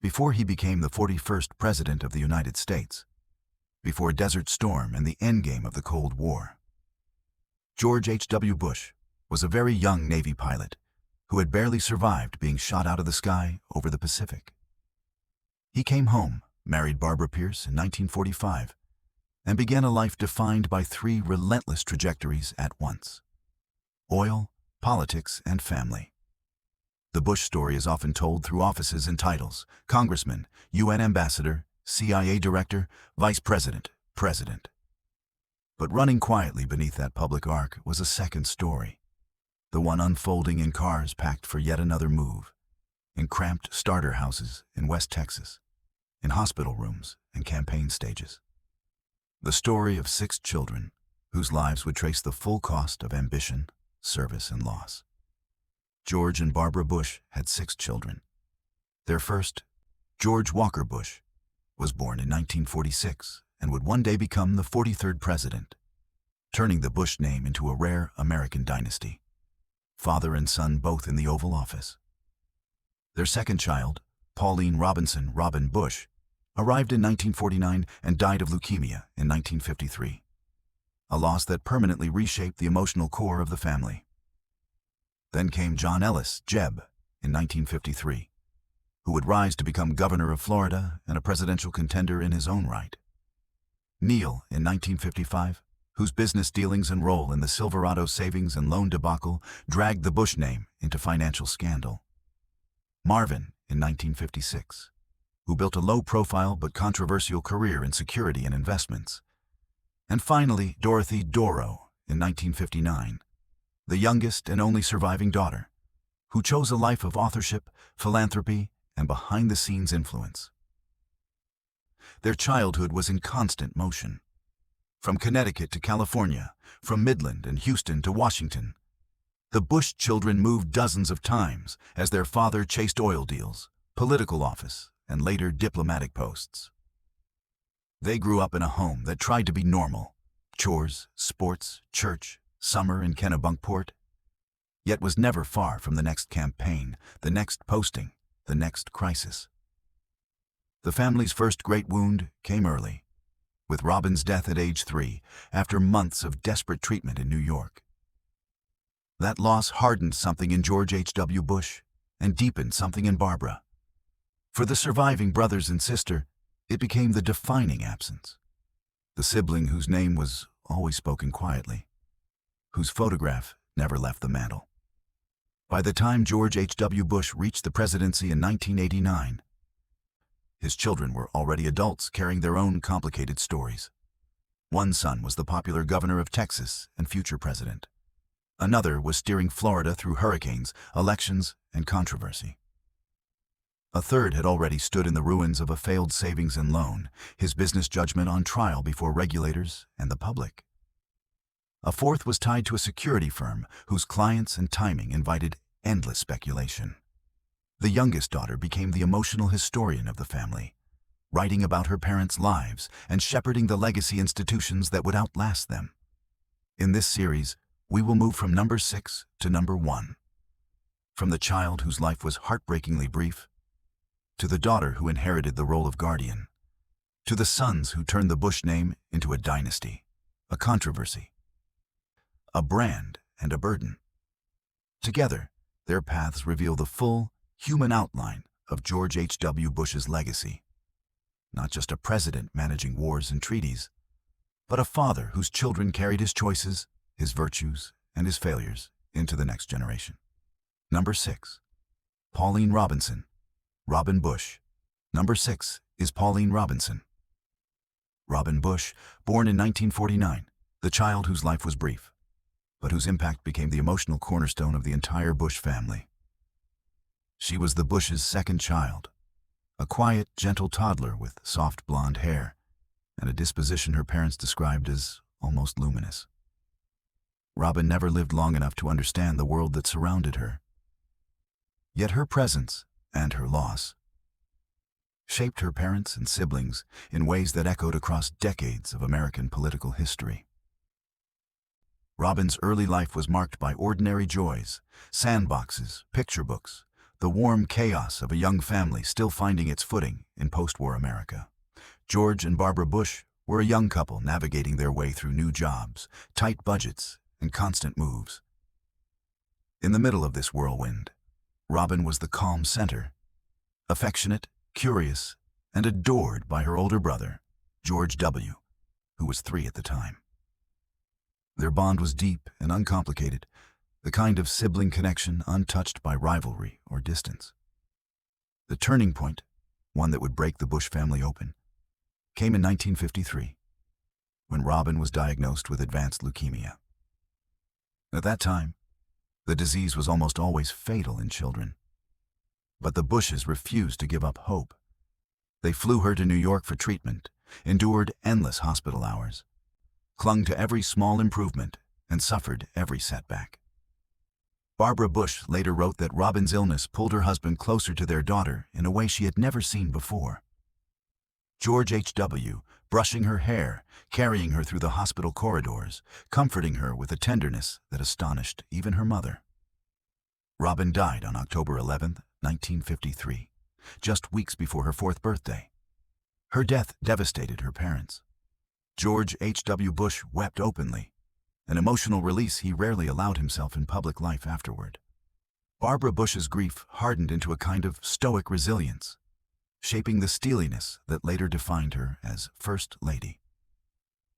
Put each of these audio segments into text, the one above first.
before he became the 41st President of the United States, before Desert Storm and the endgame of the Cold War. George H.W. Bush was a very young Navy pilot who had barely survived being shot out of the sky over the Pacific. He came home, married Barbara Pierce in 1945, and began a life defined by three relentless trajectories at once: oil, politics, and family. The Bush story is often told through offices and titles: congressman, UN ambassador, CIA director, vice president, president. But running quietly beneath that public arc was a second story, the one unfolding in cars packed for yet another move, in cramped starter houses in West Texas, in hospital rooms and campaign stages. The story of 6 children whose lives would trace the full cost of ambition, service, and loss. George and Barbara Bush had 6 children. Their first, George Walker Bush, was born in 1946 and would one day become the 43rd president, turning the Bush name into a rare American dynasty. Father and son both in the Oval Office. Their second child, Pauline Robinson Robin Bush, arrived in 1949 and died of leukemia in 1953, a loss that permanently reshaped the emotional core of the family. Then came John Ellis, Jeb, in 1953, who would rise to become governor of Florida and a presidential contender in his own right. Neil, in 1955, whose business dealings and role in the Silverado savings and loan debacle dragged the Bush name into financial scandal. Marvin, in 1956, who built a low-profile but controversial career in security and investments. And finally, Dorothy Doro, in 1959, the youngest and only surviving daughter, who chose a life of authorship, philanthropy, and behind-the-scenes influence. Their childhood was in constant motion. From Connecticut to California, from Midland and Houston to Washington, the Bush children moved dozens of times as their father chased oil deals, political office, and later diplomatic posts. They grew up in a home that tried to be normal: chores, sports, church, summer in Kennebunkport, yet was never far from the next campaign, the next posting, the next crisis. The family's first great wound came early, with Robin's death at age 3 after months of desperate treatment in New York. That loss hardened something in George H.W. Bush and deepened something in Barbara. For the surviving brothers and sister, it became the defining absence, the sibling whose name was always spoken quietly, whose photograph never left the mantle. By the time George H.W. Bush reached the presidency in 1989, his children were already adults carrying their own complicated stories. One son was the popular governor of Texas and future president. Another was steering Florida through hurricanes, elections, and controversy. A third had already stood in the ruins of a failed savings and loan, his business judgment on trial before regulators and the public. A fourth was tied to a security firm whose clients and timing invited endless speculation. The youngest daughter became the emotional historian of the family, writing about her parents' lives and shepherding the legacy institutions that would outlast them. In this series, we will move from number 6 to number 1. From the child whose life was heartbreakingly brief, to the daughter who inherited the role of guardian, to the sons who turned the Bush name into a dynasty, a controversy, a brand, and a burden. Together, their paths reveal the full, human outline of George H.W. Bush's legacy. Not just a president managing wars and treaties, but a father whose children carried his choices, his virtues, and his failures into the next generation. Number 6. Pauline Robinson, Robin Bush. Number 6 is Pauline Robinson. Robin Bush, born in 1949, the child whose life was brief, but whose impact became the emotional cornerstone of the entire Bush family. She was the Bush's second child, a quiet, gentle toddler with soft blonde hair and a disposition her parents described as almost luminous. Robin never lived long enough to understand the world that surrounded her. Yet her presence and her loss shaped her parents and siblings in ways that echoed across decades of American political history. Robin's early life was marked by ordinary joys: sandboxes, picture books, the warm chaos of a young family still finding its footing in post-war America. George and Barbara Bush were a young couple navigating their way through new jobs, tight budgets, and constant moves. In the middle of this whirlwind, Robin was the calm center, affectionate, curious, and adored by her older brother, George W., who was 3 at the time. Their bond was deep and uncomplicated, the kind of sibling connection untouched by rivalry or distance. The turning point, one that would break the Bush family open, came in 1953, when Robin was diagnosed with advanced leukemia. At that time, the disease was almost always fatal in children. But the Bushes refused to give up hope. They flew her to New York for treatment, endured endless hospital hours, clung to every small improvement, and suffered every setback. Barbara Bush later wrote that Robin's illness pulled her husband closer to their daughter in a way she had never seen before. George H.W., brushing her hair, carrying her through the hospital corridors, comforting her with a tenderness that astonished even her mother. Robin died on October 11, 1953, just weeks before her 4th birthday. Her death devastated her parents. George H.W. Bush wept openly, an emotional release he rarely allowed himself in public life afterward. Barbara Bush's grief hardened into a kind of stoic resilience, shaping the steeliness that later defined her as First Lady.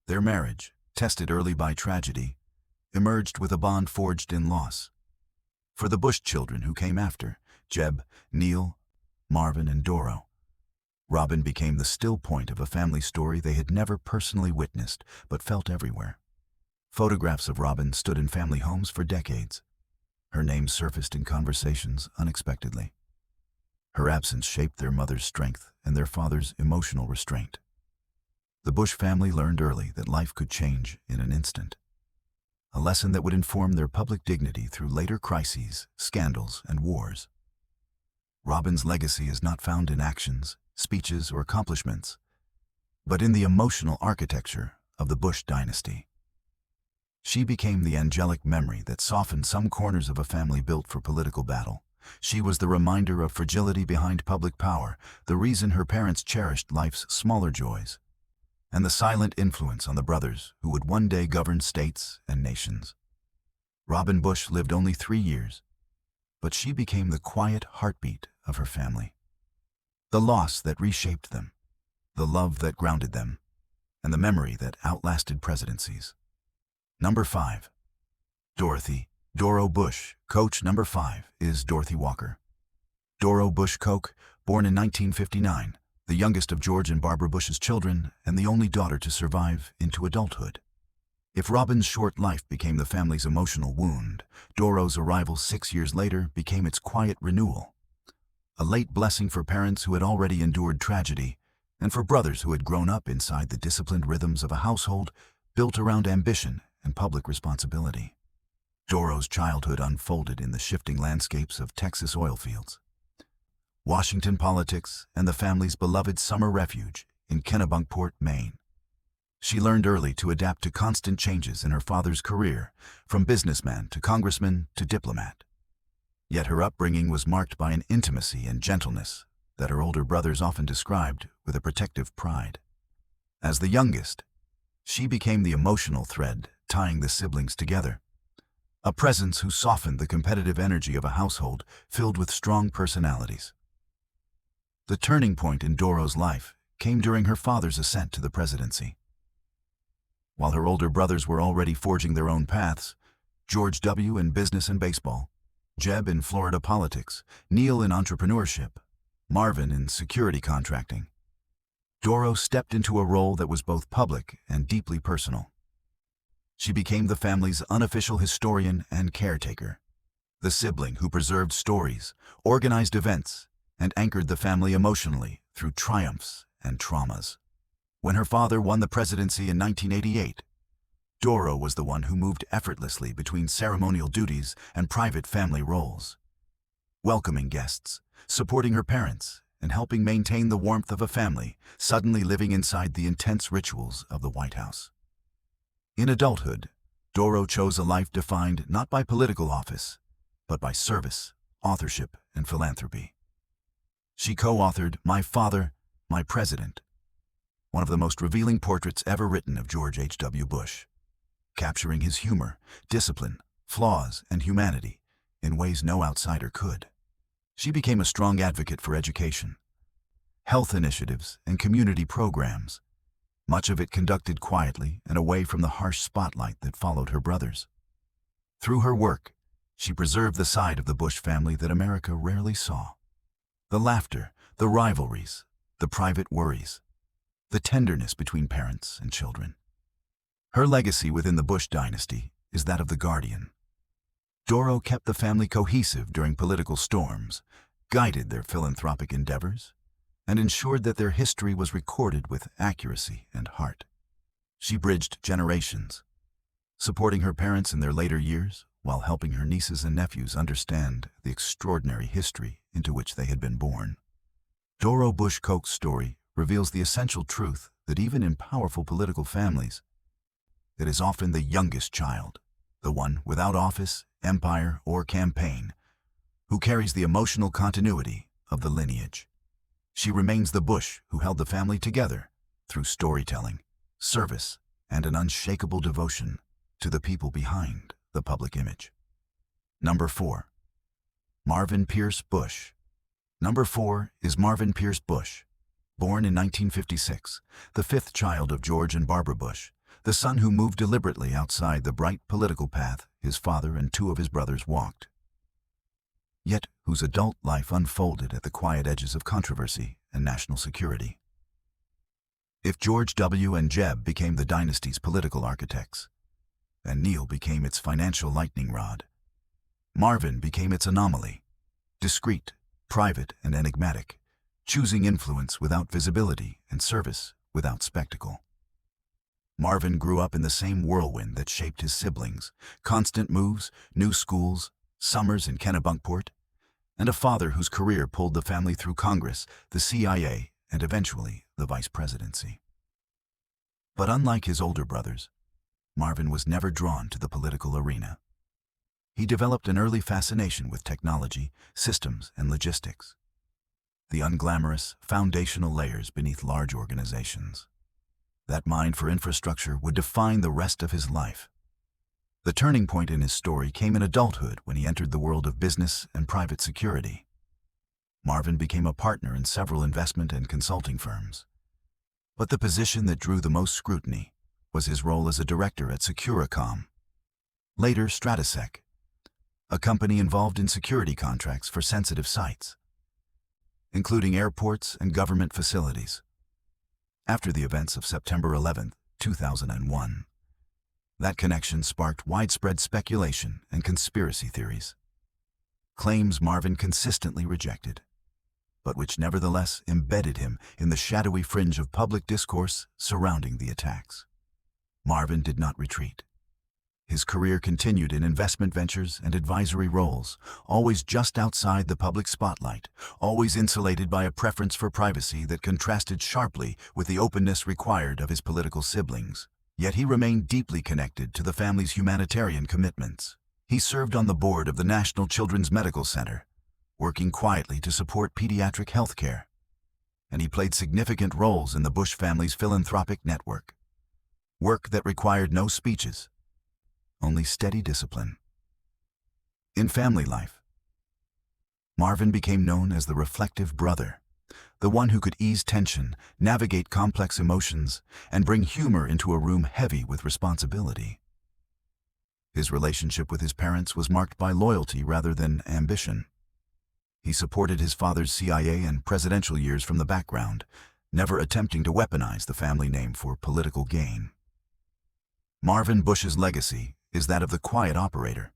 Their marriage, tested early by tragedy, emerged with a bond forged in loss. For the Bush children who came after, Jeb, Neil, Marvin, and Doro, Robin became the still point of a family story they had never personally witnessed but felt everywhere. Photographs of Robin stood in family homes for decades. Her name surfaced in conversations unexpectedly. Her absence shaped their mother's strength and their father's emotional restraint. The Bush family learned early that life could change in an instant, a lesson that would inform their public dignity through later crises, scandals, and wars. Robin's legacy is not found in actions, speeches, or accomplishments, but in the emotional architecture of the Bush dynasty. She became the angelic memory that softened some corners of a family built for political battle. She was the reminder of fragility behind public power, the reason her parents cherished life's smaller joys, and the silent influence on the brothers who would one day govern states and nations. Robin Bush lived only 3 years, but she became the quiet heartbeat of her family. The loss that reshaped them, the love that grounded them, and the memory that outlasted presidencies. Number 5. Doro Bush. Coach number 5 is Dorothy Walker. Doro Bush Koch, born in 1959, the youngest of George and Barbara Bush's children and the only daughter to survive into adulthood. If Robin's short life became the family's emotional wound, Doro's arrival 6 years later became its quiet renewal. A late blessing for parents who had already endured tragedy, and for brothers who had grown up inside the disciplined rhythms of a household built around ambition and public responsibility. Doro's childhood unfolded in the shifting landscapes of Texas oil fields, Washington politics, and the family's beloved summer refuge in Kennebunkport, Maine. She learned early to adapt to constant changes in her father's career, from businessman to congressman to diplomat. Yet her upbringing was marked by an intimacy and gentleness that her older brothers often described with a protective pride. As the youngest, she became the emotional thread tying the siblings together, a presence who softened the competitive energy of a household filled with strong personalities. The turning point in Doro's life came during her father's ascent to the presidency. While her older brothers were already forging their own paths, George W. in business and baseball, Jeb in Florida politics, Neil in entrepreneurship, Marvin in security contracting, Doro stepped into a role that was both public and deeply personal. She became the family's unofficial historian and caretaker, the sibling who preserved stories, organized events, and anchored the family emotionally through triumphs and traumas. When her father won the presidency in 1988, Doro was the one who moved effortlessly between ceremonial duties and private family roles, welcoming guests, supporting her parents, and helping maintain the warmth of a family suddenly living inside the intense rituals of the White House. In adulthood, Doro chose a life defined not by political office, but by service, authorship, and philanthropy. She co-authored My Father, My President, one of the most revealing portraits ever written of George H.W. Bush, capturing his humor, discipline, flaws, and humanity in ways no outsider could. She became a strong advocate for education, health initiatives, and community programs, much of it conducted quietly and away from the harsh spotlight that followed her brothers. Through her work, she preserved the side of the Bush family that America rarely saw. The laughter, the rivalries, the private worries, the tenderness between parents and children. Her legacy within the Bush dynasty is that of the guardian. Doro kept the family cohesive during political storms, guided their philanthropic endeavors, and ensured that their history was recorded with accuracy and heart. She bridged generations, supporting her parents in their later years while helping her nieces and nephews understand the extraordinary history into which they had been born. Doro Bush Koch's story reveals the essential truth that even in powerful political families, it is often the youngest child, the one without office, empire, or campaign, who carries the emotional continuity of the lineage. She remains the Bush who held the family together through storytelling, service, and an unshakable devotion to the people behind the public image. Number 4. Marvin Pierce Bush. Number 4 is Marvin Pierce Bush. Born in 1956, the fifth child of George and Barbara Bush, the son who moved deliberately outside the bright political path his father and two of his brothers walked, yet whose adult life unfolded at the quiet edges of controversy and national security. If George W. and Jeb became the dynasty's political architects, and Neil became its financial lightning rod, Marvin became its anomaly, discreet, private, and enigmatic, choosing influence without visibility and service without spectacle. Marvin grew up in the same whirlwind that shaped his siblings: constant moves, new schools, summers in Kennebunkport, and a father whose career pulled the family through Congress, the CIA, and eventually the vice presidency. But unlike his older brothers, Marvin was never drawn to the political arena. He developed an early fascination with technology, systems, and logistics, the unglamorous, foundational layers beneath large organizations. That mind for infrastructure would define the rest of his life. The turning point in his story came in adulthood when he entered the world of business and private security. Marvin became a partner in several investment and consulting firms. But the position that drew the most scrutiny was his role as a director at Securacom, later Stratosec, a company involved in security contracts for sensitive sites, including airports and government facilities. After the events of September 11, 2001, that connection sparked widespread speculation and conspiracy theories, claims Marvin consistently rejected, but which nevertheless embedded him in the shadowy fringe of public discourse surrounding the attacks. Marvin did not retreat. His career continued in investment ventures and advisory roles, always just outside the public spotlight, always insulated by a preference for privacy that contrasted sharply with the openness required of his political siblings. Yet he remained deeply connected to the family's humanitarian commitments. He served on the board of the National Children's Medical Center, working quietly to support pediatric health care, and he played significant roles in the Bush family's philanthropic network, work that required no speeches, only steady discipline. In family life, Marvin became known as the reflective brother, the one who could ease tension, navigate complex emotions, and bring humor into a room heavy with responsibility. His relationship with his parents was marked by loyalty rather than ambition. He supported his father's CIA and presidential years from the background, never attempting to weaponize the family name for political gain. Marvin Bush's legacy is that of the quiet operator,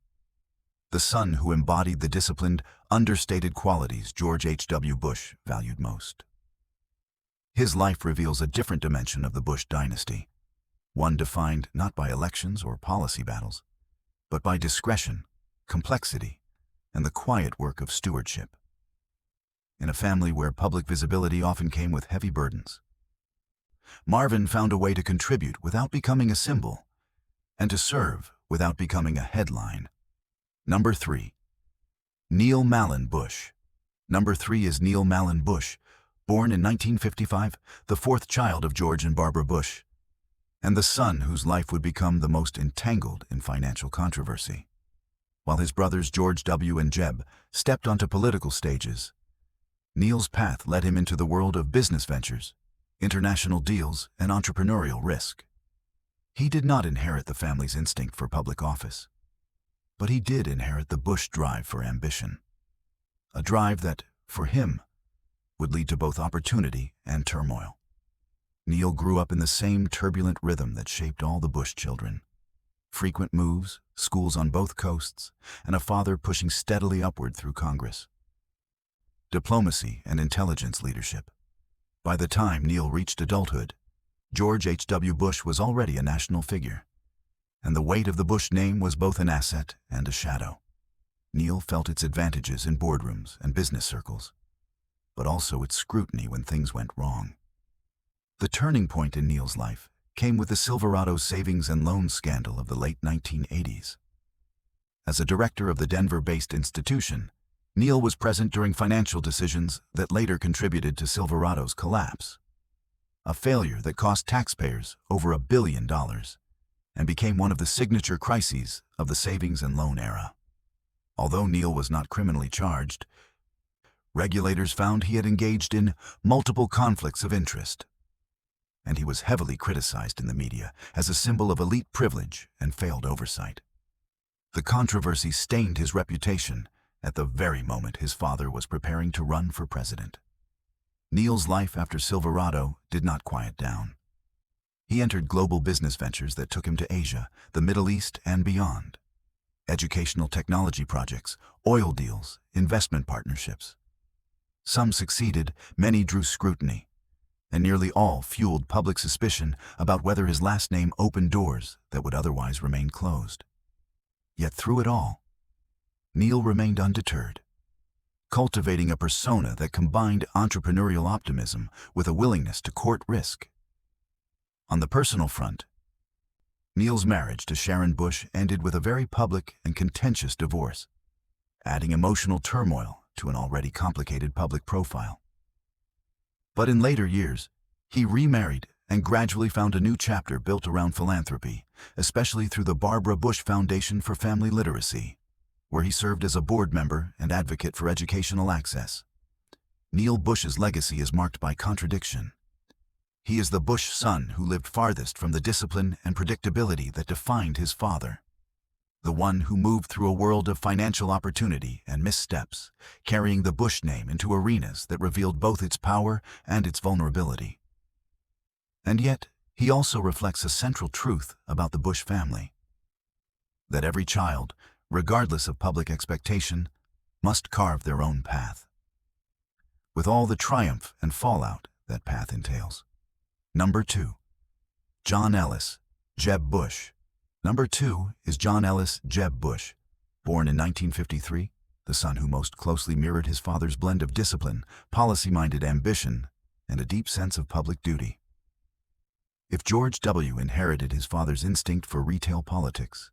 the son who embodied the disciplined, understated qualities George H.W. Bush valued most. His life reveals a different dimension of the Bush dynasty, one defined not by elections or policy battles, but by discretion, complexity, and the quiet work of stewardship. In a family where public visibility often came with heavy burdens, Marvin found a way to contribute without becoming a symbol, and to serve without becoming a headline. Number 3. Neil Mallon Bush. Number 3 is Neil Mallon Bush, born in 1955, the fourth child of George and Barbara Bush, and the son whose life would become the most entangled in financial controversy. While his brothers George W. and Jeb stepped onto political stages, Neil's path led him into the world of business ventures, international deals, and entrepreneurial risk. He did not inherit the family's instinct for public office, but he did inherit the Bush drive for ambition, a drive that, for him, would lead to both opportunity and turmoil. Neil grew up in the same turbulent rhythm that shaped all the Bush children. Frequent moves, schools on both coasts, and a father pushing steadily upward through Congress. Diplomacy and intelligence leadership. By the time Neil reached adulthood, George H.W. Bush was already a national figure, and the weight of the Bush name was both an asset and a shadow. Neil felt its advantages in boardrooms and business circles, but also its scrutiny when things went wrong. The turning point in Neil's life came with the Silverado savings and loan scandal of the late 1980s. As a director of the Denver-based institution, Neil was present during financial decisions that later contributed to Silverado's collapse, a failure that cost taxpayers over $1 billion and became one of the signature crises of the savings and loan era. Although Neil was not criminally charged, regulators found he had engaged in multiple conflicts of interest, and he was heavily criticized in the media as a symbol of elite privilege and failed oversight. The controversy stained his reputation at the very moment his father was preparing to run for president. Neil's life after Silverado did not quiet down. He entered global business ventures that took him to Asia, the Middle East, and beyond. Educational technology projects, oil deals, investment partnerships. Some succeeded, many drew scrutiny, and nearly all fueled public suspicion about whether his last name opened doors that would otherwise remain closed. Yet through it all, Neil remained undeterred, cultivating a persona that combined entrepreneurial optimism with a willingness to court risk. On the personal front, Neil's marriage to Sharon Bush ended with a very public and contentious divorce, adding emotional turmoil to an already complicated public profile. But in later years, he remarried and gradually found a new chapter built around philanthropy, especially through the Barbara Bush Foundation for Family Literacy, where he served as a board member and advocate for educational access. Neil Bush's legacy is marked by contradiction. He is the Bush son who lived farthest from the discipline and predictability that defined his father, the one who moved through a world of financial opportunity and missteps, carrying the Bush name into arenas that revealed both its power and its vulnerability. And yet, he also reflects a central truth about the Bush family: that every child, regardless of public expectation, must carve their own path, with all the triumph and fallout that path entails. Number 2. John Ellis, Jeb Bush. Number 2 is John Ellis Jeb Bush, born in 1953, the son who most closely mirrored his father's blend of discipline, policy-minded ambition, and a deep sense of public duty. If George W. inherited his father's instinct for retail politics,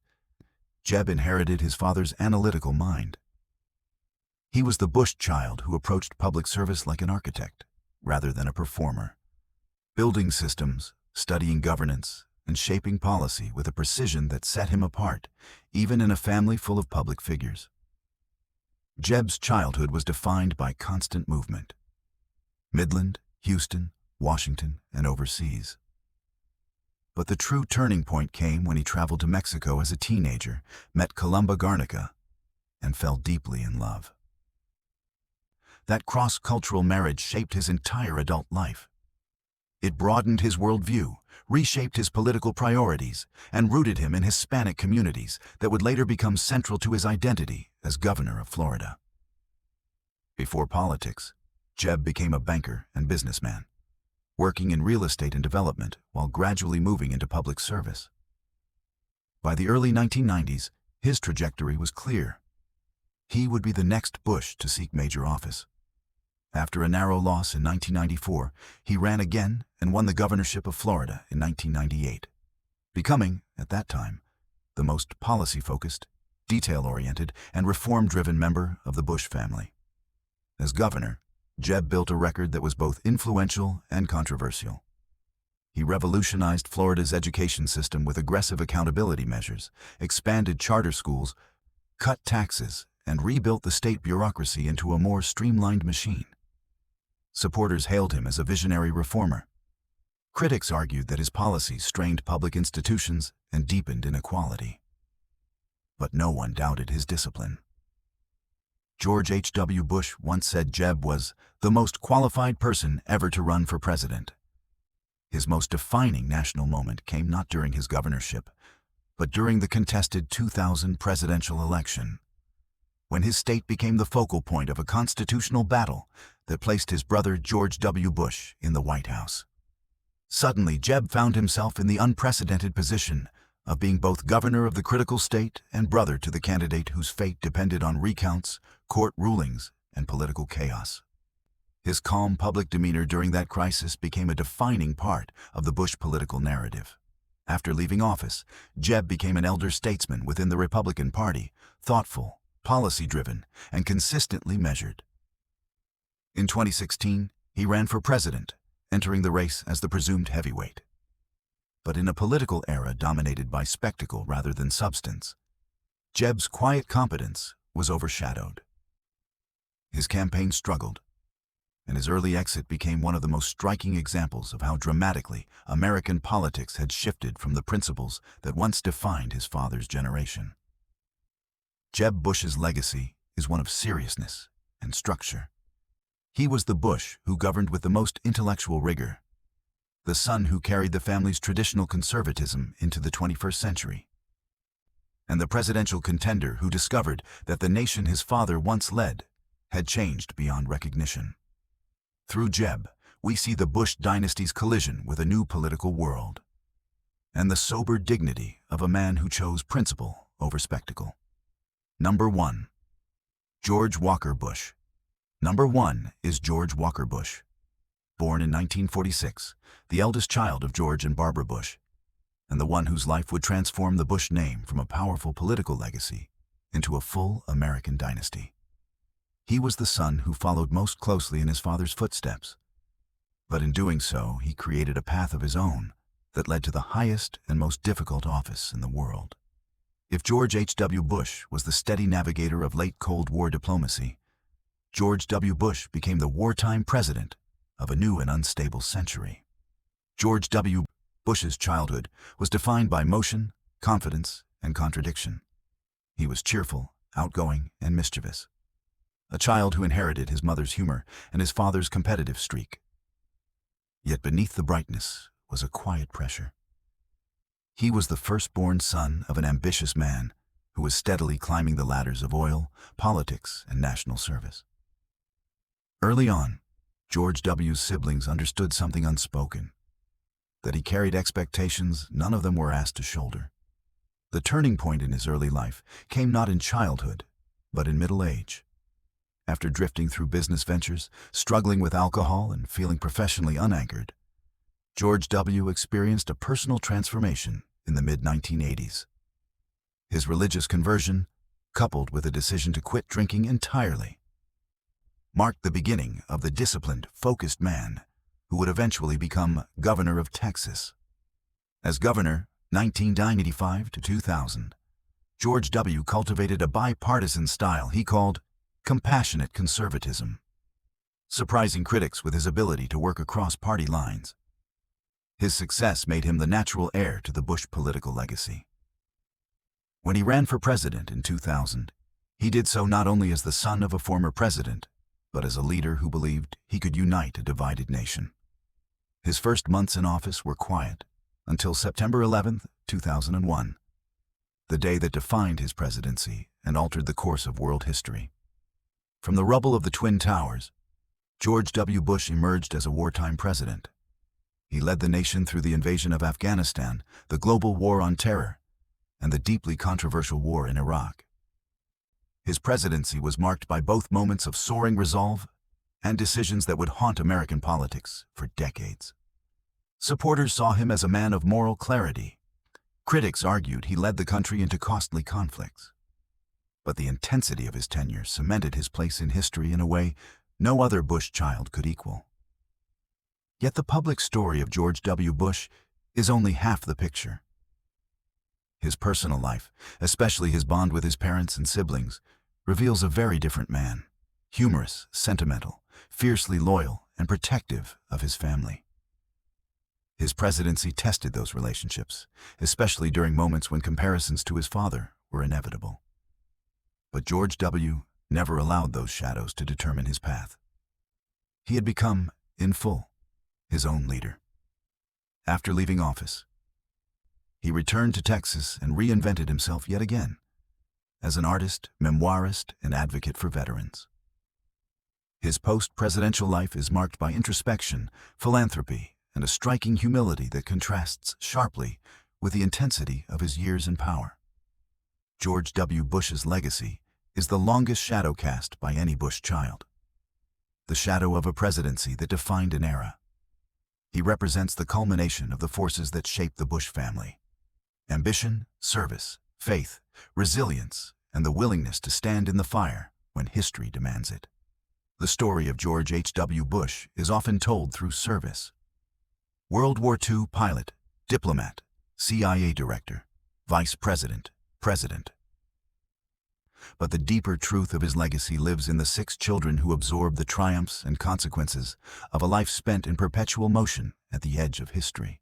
Jeb inherited his father's analytical mind. He was the Bush child who approached public service like an architect, rather than a performer, building systems, studying governance, and shaping policy with a precision that set him apart, even in a family full of public figures. Jeb's childhood was defined by constant movement: Midland, Houston, Washington, and overseas. But the true turning point came when he traveled to Mexico as a teenager, met Columba Garnica, and fell deeply in love. That cross-cultural marriage shaped his entire adult life. It broadened his worldview, reshaped his political priorities, and rooted him in Hispanic communities that would later become central to his identity as governor of Florida. Before politics, Jeb became a banker and businessman, working in real estate and development while gradually moving into public service. By the early 1990s, his trajectory was clear. He would be the next Bush to seek major office. After a narrow loss in 1994, he ran again and won the governorship of Florida in 1998, becoming, at that time, the most policy-focused, detail-oriented, and reform-driven member of the Bush family. As governor, Jeb built a record that was both influential and controversial. He revolutionized Florida's education system with aggressive accountability measures, expanded charter schools, cut taxes, and rebuilt the state bureaucracy into a more streamlined machine. Supporters hailed him as a visionary reformer. Critics argued that his policies strained public institutions and deepened inequality. But no one doubted his discipline. George H.W. Bush once said Jeb was the most qualified person ever to run for president. His most defining national moment came not during his governorship, but during the contested 2000 presidential election, when his state became the focal point of a constitutional battle that placed his brother George W. Bush in the White House. Suddenly, Jeb found himself in the unprecedented position of being both governor of the critical state and brother to the candidate whose fate depended on recounts, court rulings, and political chaos. His calm public demeanor during that crisis became a defining part of the Bush political narrative. After leaving office, Jeb became an elder statesman within the Republican Party, thoughtful, policy-driven, and consistently measured. In 2016, he ran for president, entering the race as the presumed heavyweight. But in a political era dominated by spectacle rather than substance, Jeb's quiet competence was overshadowed. His campaign struggled, and his early exit became one of the most striking examples of how dramatically American politics had shifted from the principles that once defined his father's generation. Jeb Bush's legacy is one of seriousness and structure. He was the Bush who governed with the most intellectual rigor, the son who carried the family's traditional conservatism into the 21st century, and the presidential contender who discovered that the nation his father once led had changed beyond recognition. Through Jeb, we see the Bush dynasty's collision with a new political world, and the sober dignity of a man who chose principle over spectacle. Number 1. George Walker Bush. Number 1 is George Walker Bush. Born in 1946, the eldest child of George and Barbara Bush, and the one whose life would transform the Bush name from a powerful political legacy into a full American dynasty. He was the son who followed most closely in his father's footsteps, but in doing so, he created a path of his own that led to the highest and most difficult office in the world. If George H.W. Bush was the steady navigator of late Cold War diplomacy, George W. Bush became the wartime president of a new and unstable century. George W. Bush's childhood was defined by motion, confidence, and contradiction. He was cheerful, outgoing, and mischievous, a child who inherited his mother's humor and his father's competitive streak. Yet beneath the brightness was a quiet pressure. He was the firstborn son of an ambitious man who was steadily climbing the ladders of oil, politics, and national service. Early on, George W.'s siblings understood something unspoken, that he carried expectations none of them were asked to shoulder. The turning point in his early life came not in childhood, but in middle age. After drifting through business ventures, struggling with alcohol, and feeling professionally unanchored, George W. experienced a personal transformation in the mid-1980s. His religious conversion, coupled with a decision to quit drinking entirely, marked the beginning of the disciplined, focused man who would eventually become governor of Texas. As governor, 1995 to 2000, George W. cultivated a bipartisan style he called compassionate conservatism, surprising critics with his ability to work across party lines. His success made him the natural heir to the Bush political legacy. When he ran for president in 2000, he did so not only as the son of a former president, but as a leader who believed he could unite a divided nation. His first months in office were quiet until September 11, 2001, the day that defined his presidency and altered the course of world history. From the rubble of the Twin Towers, George W. Bush emerged as a wartime president. He led the nation through the invasion of Afghanistan, the global war on terror, and the deeply controversial war in Iraq. His presidency was marked by both moments of soaring resolve and decisions that would haunt American politics for decades. Supporters saw him as a man of moral clarity. Critics argued he led the country into costly conflicts. But the intensity of his tenure cemented his place in history in a way no other Bush child could equal. Yet the public story of George W. Bush is only half the picture. His personal life, especially his bond with his parents and siblings, reveals a very different man, humorous, sentimental, fiercely loyal, and protective of his family. His presidency tested those relationships, especially during moments when comparisons to his father were inevitable. But George W. never allowed those shadows to determine his path. He had become, in full, his own leader. After leaving office, he returned to Texas and reinvented himself yet again as an artist, memoirist, and advocate for veterans. His post-presidential life is marked by introspection, philanthropy, and a striking humility that contrasts sharply with the intensity of his years in power. George W. Bush's legacy is the longest shadow cast by any Bush child. The shadow of a presidency that defined an era. He represents the culmination of the forces that shaped the Bush family. Ambition, service, faith, resilience, and the willingness to stand in the fire when history demands it. The story of George H.W. Bush is often told through service. World War II pilot, diplomat, CIA director, vice president, president. But the deeper truth of his legacy lives in the 6 children who absorbed the triumphs and consequences of a life spent in perpetual motion at the edge of history.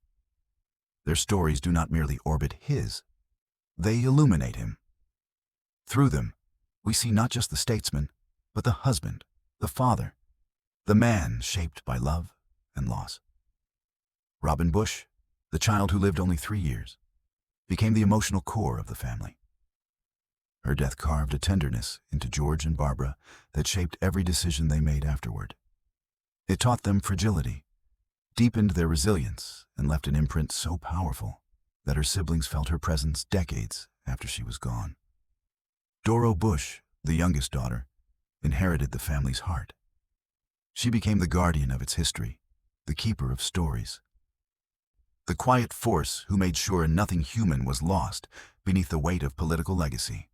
Their stories do not merely orbit his, they illuminate him. Through them, we see not just the statesman, but the husband, the father, the man shaped by love and loss. Robin Bush, the child who lived only 3 years, became the emotional core of the family. Her death carved a tenderness into George and Barbara that shaped every decision they made afterward. It taught them fragility, deepened their resilience, and left an imprint so powerful that her siblings felt her presence decades after she was gone. Doro Bush, the youngest daughter, inherited the family's heart. She became the guardian of its history, the keeper of stories. The quiet force who made sure nothing human was lost beneath the weight of political legacy.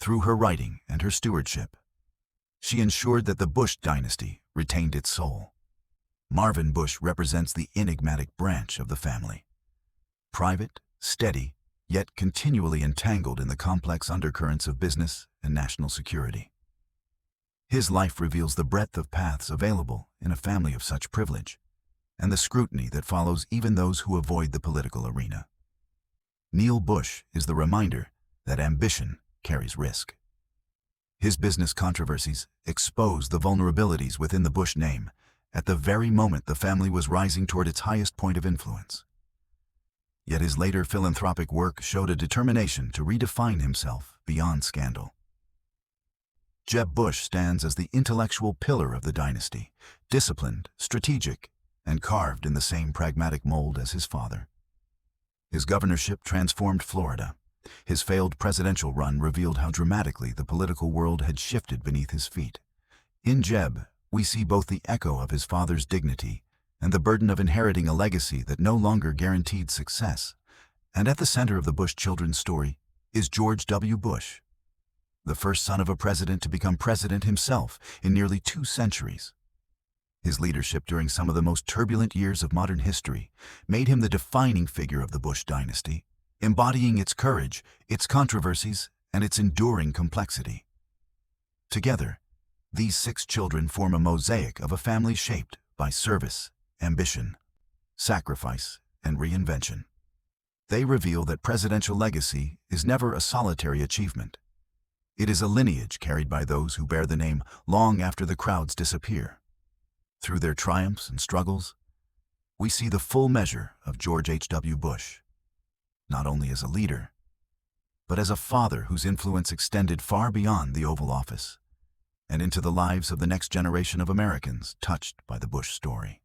Through her writing and her stewardship, she ensured that the Bush dynasty retained its soul. Marvin Bush represents the enigmatic branch of the family. Private, steady, yet continually entangled in the complex undercurrents of business and national security. His life reveals the breadth of paths available in a family of such privilege, and the scrutiny that follows even those who avoid the political arena. Neil Bush is the reminder that ambition carries risk. His business controversies expose the vulnerabilities within the Bush name at the very moment the family was rising toward its highest point of influence. Yet his later philanthropic work showed a determination to redefine himself beyond scandal. Jeb Bush stands as the intellectual pillar of the dynasty, disciplined, strategic, and carved in the same pragmatic mold as his father. His governorship transformed Florida. His failed presidential run revealed how dramatically the political world had shifted beneath his feet. In Jeb, we see both the echo of his father's dignity and the burden of inheriting a legacy that no longer guaranteed success. And at the center of the Bush children's story is George W. Bush, the first son of a president to become president himself in nearly 2 centuries. His leadership during some of the most turbulent years of modern history made him the defining figure of the Bush dynasty, embodying its courage, its controversies, and its enduring complexity. Together, these 6 children form a mosaic of a family shaped by service, ambition, sacrifice, and reinvention. They reveal that presidential legacy is never a solitary achievement. It is a lineage carried by those who bear the name long after the crowds disappear. Through their triumphs and struggles, we see the full measure of George H.W. Bush, not only as a leader, but as a father whose influence extended far beyond the Oval Office and into the lives of the next generation of Americans touched by the Bush story.